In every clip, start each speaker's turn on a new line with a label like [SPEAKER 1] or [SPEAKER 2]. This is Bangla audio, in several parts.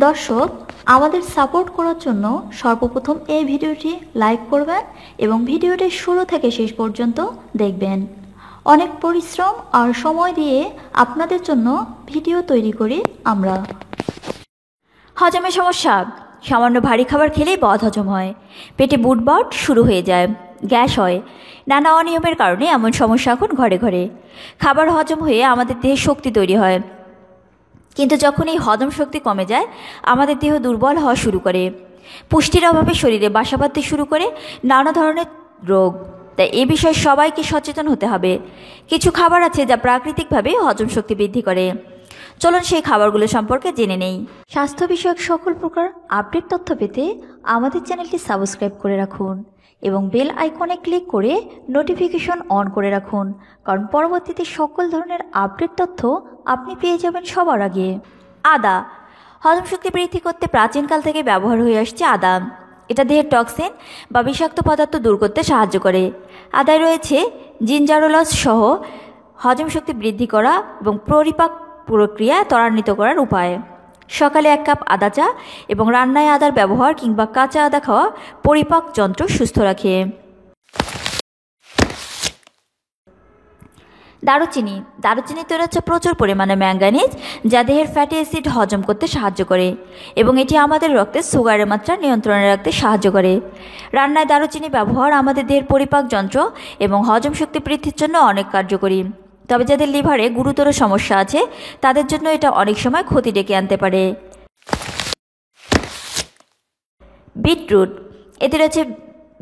[SPEAKER 1] দর্শক, আমাদের সাপোর্ট করার জন্য সর্বপ্রথম এই ভিডিওটি লাইক করবেন এবং ভিডিওটি শুরু থেকে শেষ পর্যন্ত দেখবেন। অনেক পরিশ্রম আর সময় দিয়ে আপনাদের জন্য ভিডিও তৈরি করি আমরা।
[SPEAKER 2] হজমের সমস্যা। সামান্য ভারী খাবার খেলেই বদহজম হয়, পেটে বুটবট শুরু হয়ে যায়, গ্যাস হয়। নানা অনিয়মের কারণে এমন সমস্যা এখন ঘরে ঘরে। খাবার হজম হয়ে আমাদের দেহে শক্তি তৈরি হয়, কিন্তু যখন এই হজম শক্তি কমে যায় আমাদের দেহ দুর্বল হওয়া শুরু করে, পুষ্টির অভাবে শরীরে বাসা বাঁধতে শুরু করে নানা ধরনের রোগ। তাই এ বিষয়ে সবাইকে সচেতন হতে হবে। কিছু খাবার আছে যা প্রাকৃতিকভাবে হজম শক্তি বৃদ্ধি করে। চলুন সেই খাবারগুলো সম্পর্কে জেনে নেই।
[SPEAKER 1] স্বাস্থ্য বিষয়ক সকল প্রকার আপডেট তথ্য পেতে আমাদের চ্যানেলটি সাবস্ক্রাইব করে রাখুন এবং বেল আইকনে ক্লিক করে নোটিফিকেশন অন করে রাখুন, কারণ পরবর্তীতে সকল ধরনের আপডেট তথ্য আপনি পেয়ে যাবেন সবার আগে।
[SPEAKER 2] আদা। হজম শক্তি বৃদ্ধি করতে প্রাচীনকাল থেকে ব্যবহার হয়ে আসছে আদা। এটা দেহের টক্সিন বা বিষাক্ত পদার্থ দূর করতে সাহায্য করে। আদায় রয়েছে জিঞ্জারোলস সহ হজম শক্তি বৃদ্ধি করা এবং পরিপাক প্রক্রিয়া ত্বরান্বিত করার উপায়। সকালে 1 কাপ আদা চা এবং রান্নায় আদার ব্যবহার কিংবা কাঁচা আদা খাওয়া পরিপাক যন্ত্র সুস্থ রাখে। দারুচিনি। দারুচিনিতে রয়েছে প্রচুর পরিমাণে ম্যাঙ্গানিজ, যা দেহের ফ্যাটি অ্যাসিড হজম করতে সাহায্য করে এবং এটি আমাদের রক্তে সুগারের মাত্রা নিয়ন্ত্রণে রাখতে সাহায্য করে। রান্নায় দারুচিনি ব্যবহার আমাদের দেহের পরিপাক যন্ত্র এবং হজম শক্তি বৃদ্ধির জন্য অনেক কার্যকরী। তবে যাদের লিভারে গুরুতর সমস্যা আছে তাদের জন্য এটা অনেক সময় ক্ষতি ডেকে আনতে পারে। বিটরুট। এতে রয়েছে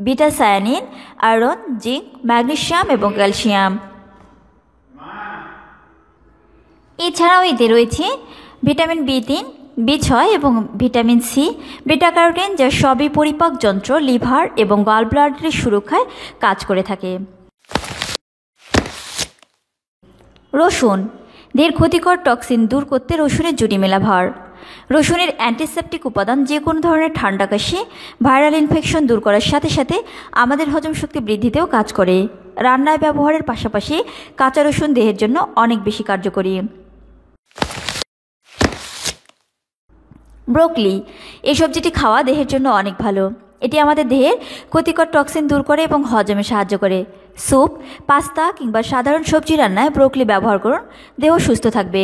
[SPEAKER 2] বিটা সায়ানিন, আয়রন, জিঙ্ক, ম্যাগনেসিয়াম এবং ক্যালসিয়াম। এছাড়াও এতে রয়েছে ভিটামিন B3, B6 এবং ভিটামিন সি, বিটা ক্যারোটিন, যা সবই পরিপাক যন্ত্র, লিভার এবং গলব্লাডারের সুরক্ষায় কাজ করে থাকে। রসুন। দেহের ক্ষতিকর টক্সিন দূর করতে রসুনের জুড়ি মেলা ভার। রসুনের অ্যান্টিসেপটিক উপাদান যে কোনো ধরনের ঠান্ডা কাশি, ভাইরাল ইনফেকশন দূর করার সাথে সাথে আমাদের হজম শক্তি বৃদ্ধিতেও কাজ করে। রান্নায় ব্যবহারের পাশাপাশি কাঁচা রসুন দেহের জন্য অনেক বেশি কার্যকরী। ব্রোকলি। এই সবজিটি খাওয়া দেহের জন্য অনেক ভালো। এটি আমাদের দেহের ক্ষতিকর টক্সিন দূর করে এবং হজমে সাহায্য করে। স্যুপ, পাস্তা কিংবা সাধারণ সবজি রান্নায় ব্রোকলি ব্যবহার করুন, দেহ সুস্থ থাকবে।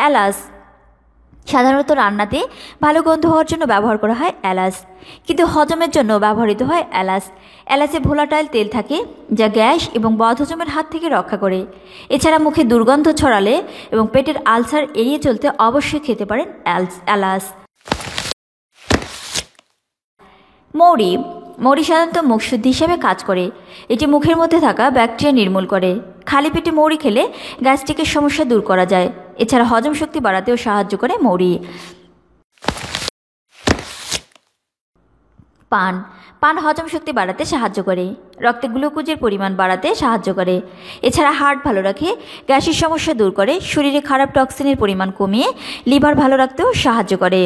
[SPEAKER 2] এলাচ। সাধারণত রান্নাতে ভালো গন্ধ হওয়ার জন্য ব্যবহার করা হয় এলাচ, কিন্তু হজমের জন্য ব্যবহৃত হয় এলাচ। এলাচে ভোলাটাইল তেল থাকে, যা গ্যাস এবং বদহজমের হাত থেকে রক্ষা করে। এছাড়া মুখে দুর্গন্ধ ছড়ালে এবং পেটের আলসার এড়িয়ে চলতে অবশ্যই খেতে পারেন এলাচ। মৌরি। মৌরি সাধারণত মুখশুদ্ধি হিসেবে কাজ করে। এটি মুখের মধ্যে থাকা ব্যাকটেরিয়া নির্মূল করে। খালি পেটে মৌরি খেলে গ্যাস্ট্রিকের সমস্যা দূর করা যায়। এছাড়া হজম শক্তি বাড়াতেও সাহায্য করে মৌরি। পান। পান হজম শক্তি বাড়াতে সাহায্য করে, রক্তে গ্লুকোজের পরিমাণ বাড়াতে সাহায্য করে। এছাড়া হার্ট ভালো রাখে, গ্যাসের সমস্যা দূর করে, শরীরে খারাপ টক্সিনের পরিমাণ কমিয়ে লিভার ভালো রাখতেও সাহায্য করে।